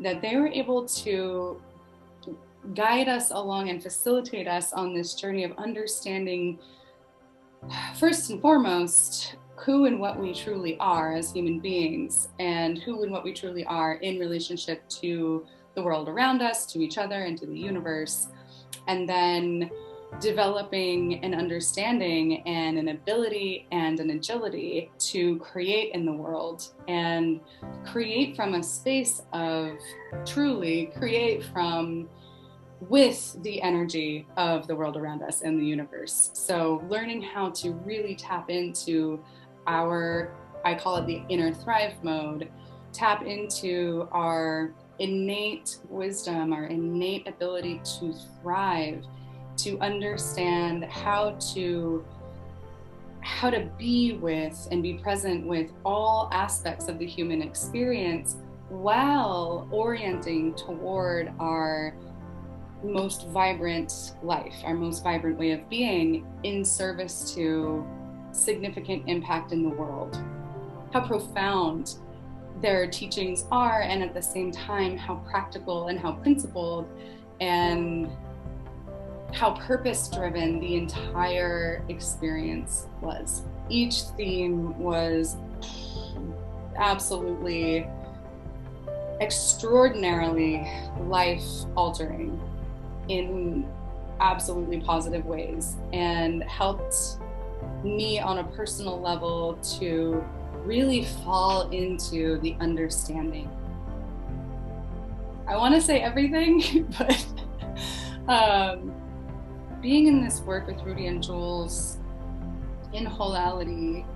that they were able to guide us along and facilitate us on this journey of understanding, first and foremost, who and what we truly are as human beings, and who and what we truly are in relationship to the world around us, to each other, and to the universe. And then developing an understanding and an ability and an agility to create in the world, and create from a space of truly create from with the energy of the world around us and the universe. So learning how to really tap into our, I call it the inner thrive mode, tap into our innate wisdom, our innate ability to thrive, to understand how to be with and be present with all aspects of the human experience, while orienting toward our most vibrant life, our most vibrant way of being, in service to significant impact in the world. How profound their teachings are, and at the same time, how practical and how principled and how purpose-driven the entire experience was. Each theme was absolutely extraordinarily life-altering in absolutely positive ways, and helped me on a personal level to really fall into the understanding. I want to say everything, but being in this work with Rudy and Jules in Wholality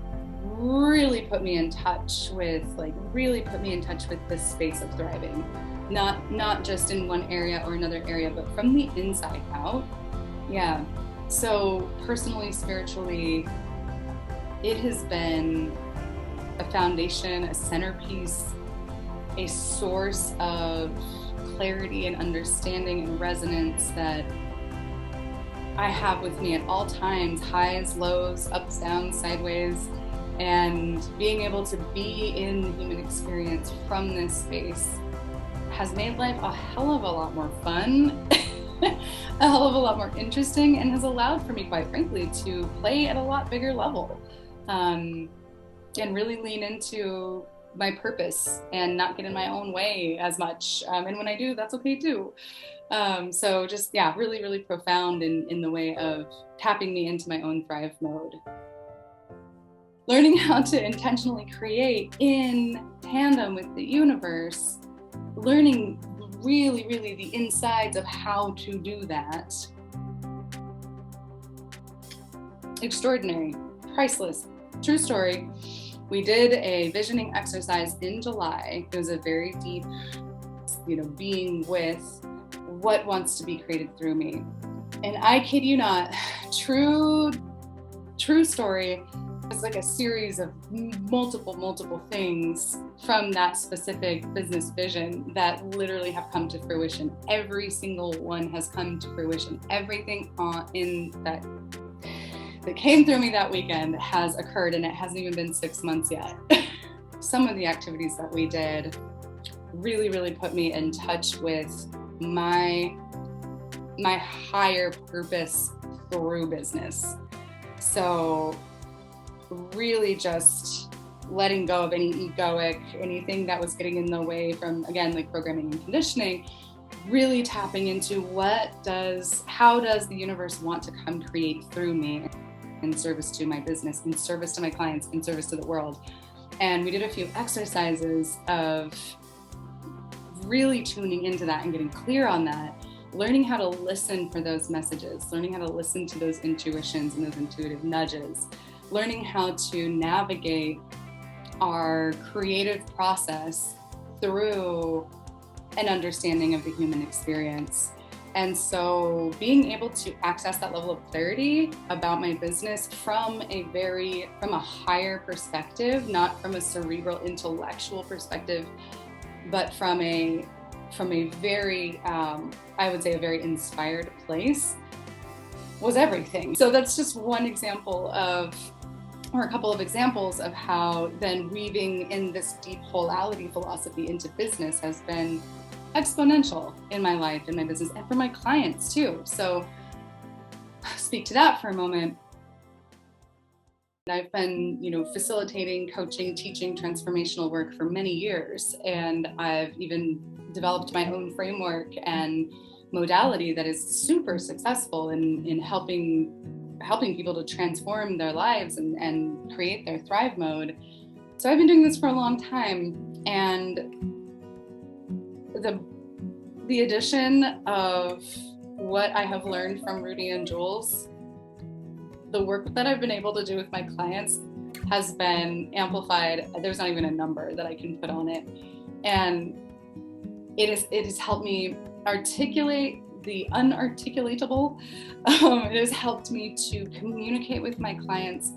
really put me in touch with this space of thriving. Not just in one area or another area, but from the inside out. Yeah. So personally, spiritually, it has been a foundation, a centerpiece, a source of clarity and understanding and resonance that I have with me at all times, highs, lows, ups, downs, sideways, and being able to be in the human experience from this space has made life a hell of a lot more fun, a hell of a lot more interesting, and has allowed for me, quite frankly, to play at a lot bigger level, and really lean into my purpose and not get in my own way as much. And when I do, that's okay too. So just, yeah, really, really profound in the way of tapping me into my own thrive mode. Learning how to intentionally create in tandem with the universe, learning really, really the insides of how to do that. Extraordinary, priceless, true story. We did a visioning exercise in July. It was a very deep, being with what wants to be created through me. And I kid you not, true story. It's like a series of multiple things from that specific business vision that literally have come to fruition. Every single one has come to fruition. Everything that came through me that weekend has occurred, and it hasn't even been 6 months yet. Some of the activities that we did really, really put me in touch with my higher purpose through business. So really just letting go of anything that was getting in the way from, again, like programming and conditioning, really tapping into how does the universe want to come create through me in service to my business, in service to my clients, in service to the world. And we did a few exercises of really tuning into that and getting clear on that, learning how to listen for those messages, learning how to listen to those intuitions and those intuitive nudges, learning how to navigate our creative process through an understanding of the human experience. And so being able to access that level of clarity about my business from a higher perspective, not from a cerebral intellectual perspective, but from a very, I would say a very inspired place, was everything. So that's just one example or a couple of examples of how then weaving in this deep wholality philosophy into business has been exponential in my life, in my business, and for my clients too. So speak to that for a moment. I've been, facilitating, coaching, teaching transformational work for many years, and I've even developed my own framework and modality that is super successful in helping people to transform their lives and create their thrive mode. So I've been doing this for a long time, and the addition of what I have learned from Rudy and Jules, the work that I've been able to do with my clients has been amplified. There's not even a number that I can put on it. And it has helped me articulate the unarticulatable. It has helped me to communicate with my clients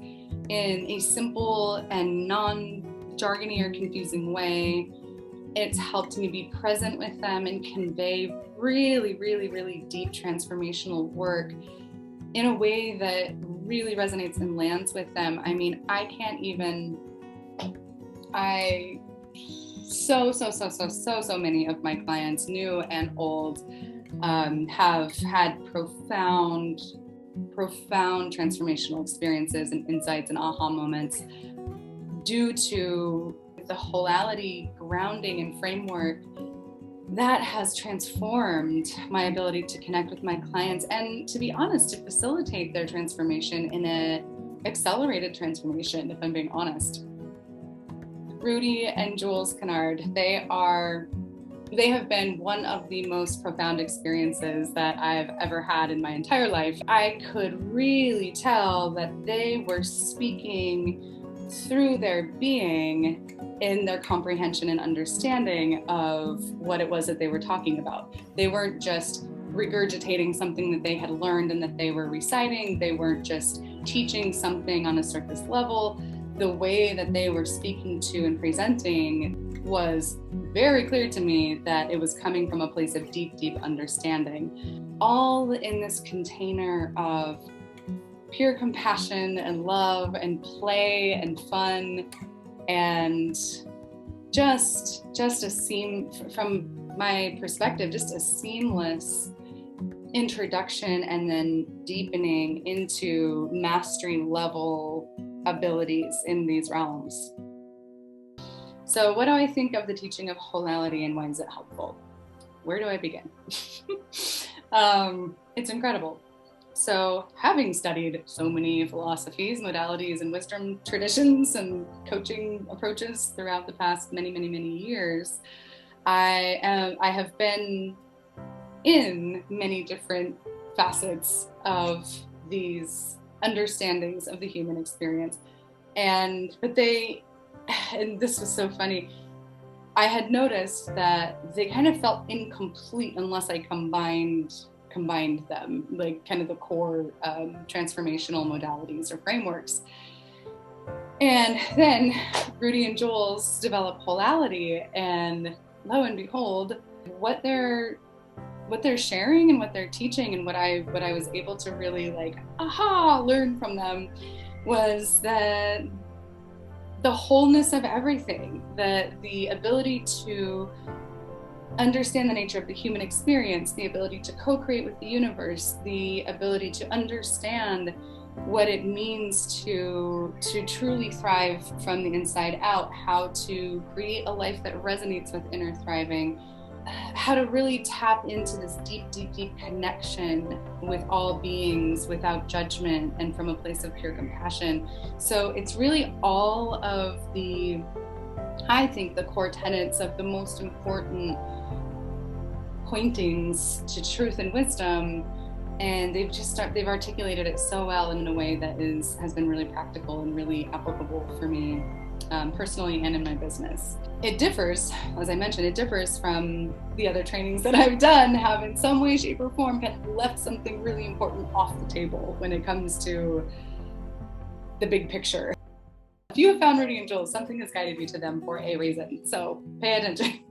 in a simple and non-jargony or confusing way. It's helped me be present with them and convey really, really, really deep transformational work in a way that really resonates and lands with them. I mean, so many of my clients, new and old, have had profound transformational experiences and insights and aha moments due to the Wholality grounding and framework that has transformed my ability to connect with my clients and, to be honest, to facilitate their transformation in an accelerated transformation, if I'm being honest. Rudy and Jules Kennard, they have been one of the most profound experiences that I've ever had in my entire life. I could really tell that they were speaking through their being in their comprehension and understanding of what it was that they were talking about. They weren't just regurgitating something that they had learned and that they were reciting. They weren't just teaching something on a surface level. The way that they were speaking to and presenting was very clear to me that it was coming from a place of deep, deep understanding. All in this container of pure compassion and love and play and fun, and just from my perspective, just a seamless introduction and then deepening into mastery level abilities in these realms. So what do I think of the teaching of Wholality and why is it helpful? Where do I begin? It's incredible. So having studied so many philosophies, modalities, and wisdom traditions and coaching approaches throughout the past many, many, many years, I have been in many different facets of these understandings of the human experience. And this was so funny. I had noticed that they kind of felt incomplete unless I combined them, like kind of the core transformational modalities or frameworks. And then Rudy and Jules developed Wholality, and lo and behold, what they're sharing and what they're teaching and what I was able to really learn from them was that the wholeness of everything, that the ability to understand the nature of the human experience, the ability to co-create with the universe, the ability to understand what it means to truly thrive from the inside out, how to create a life that resonates with inner thriving, how to really tap into this deep, deep, deep connection with all beings without judgment and from a place of pure compassion. So it's really all of I think the core tenets of the most important pointings to truth and wisdom, and they've articulated it so well in a way that has been really practical and really applicable for me personally and in my business. It differs, as I mentioned, it differs from the other trainings that I've done, have in some way, shape, or form kind of left something really important off the table when it comes to the big picture. If you have found Rudy and Jules, something has guided you to them for a reason, so pay attention.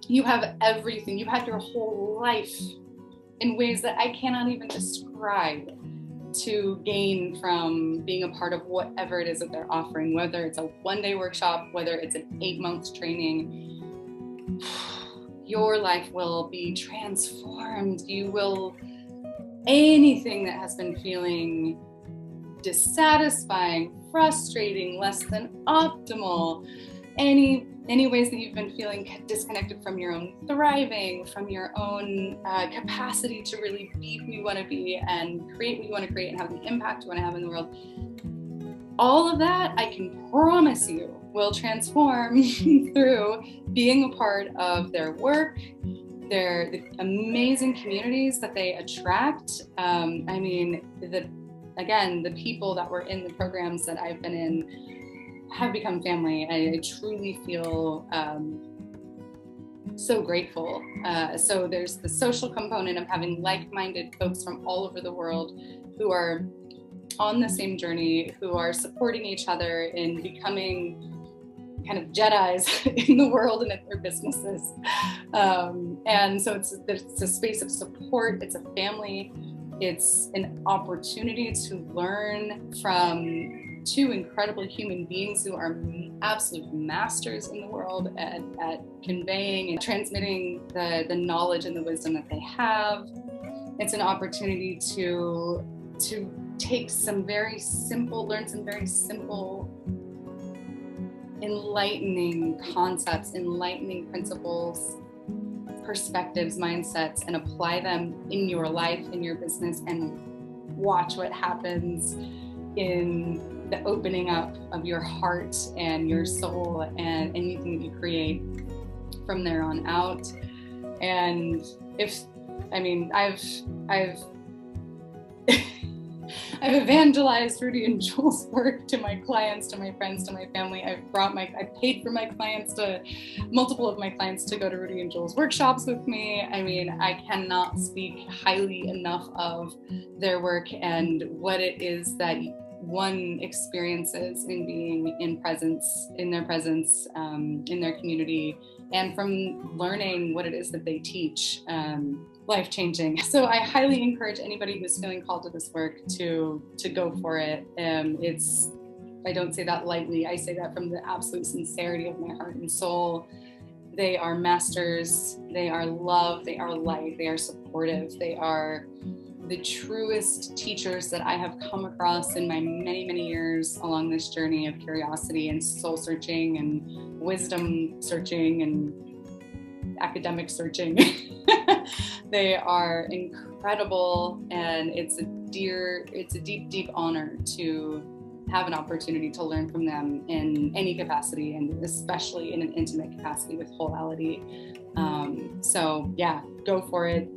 You have everything. You've had your whole life in ways that I cannot even describe to gain from being a part of whatever it is that they're offering, whether it's a one-day workshop, whether it's an 8-month training. your life will be transformed. Anything that has been feeling dissatisfying, frustrating, less than optimal, any ways that you've been feeling disconnected from your own thriving, from your own capacity to really be who you want to be and create what you want to create and have the impact you want to have in the world, all of that, I can promise you, will transform through being a part of their work, the amazing communities that they attract. The people that were in the programs that I've been in have become family. I truly feel so grateful. So there's the social component of having like-minded folks from all over the world who are on the same journey, who are supporting each other in becoming kind of Jedis in the world and in their businesses. And so it's a space of support, it's a family, it's an opportunity to learn from two incredible human beings who are absolute masters in the world at conveying and transmitting the knowledge and the wisdom that they have. It's an opportunity to learn some very simple, enlightening concepts, enlightening principles, perspectives, mindsets, and apply them in your life, in your business, and watch what happens in the opening up of your heart and your soul and anything that you create from there on out. And I've evangelized Rudy and Joel's work to my clients, to my friends, to my family. I paid for multiple of my clients to go to Rudy and Joel's workshops with me. I cannot speak highly enough of their work and what it is that one experiences in being in their presence, in their community, and from learning what it is that they teach. Life-changing. So I highly encourage anybody who's feeling called to this work to go for it. I don't say that lightly. I say that from the absolute sincerity of my heart and soul. They are masters. They are love. They are light. They are supportive. They are the truest teachers that I have come across in my many, many years along this journey of curiosity and soul searching and wisdom searching and academic searching. They are incredible, and it's a deep, deep honor to have an opportunity to learn from them in any capacity, and especially in an intimate capacity with Wholality. So yeah, go for it.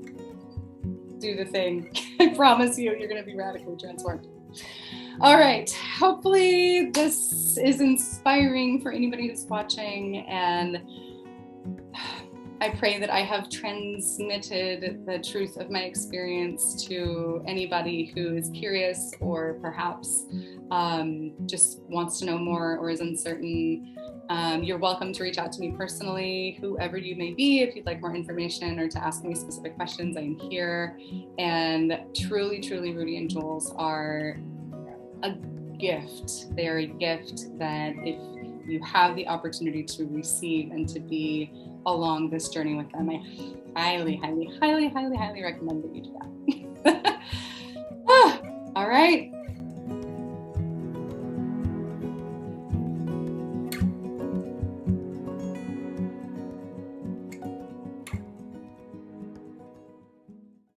Do the thing. I promise you're going to be radically transformed. All right. Hopefully this is inspiring for anybody who's watching, and I pray that I have transmitted the truth of my experience to anybody who is curious or perhaps just wants to know more or is uncertain. You're welcome to reach out to me personally, whoever you may be, if you'd like more information or to ask me specific questions. I am here. And truly, truly, Rudy and Joel's are a gift. They are a gift that if you have the opportunity to receive and to be along this journey with them, I highly, highly, highly, highly, highly recommend that you do that. All right.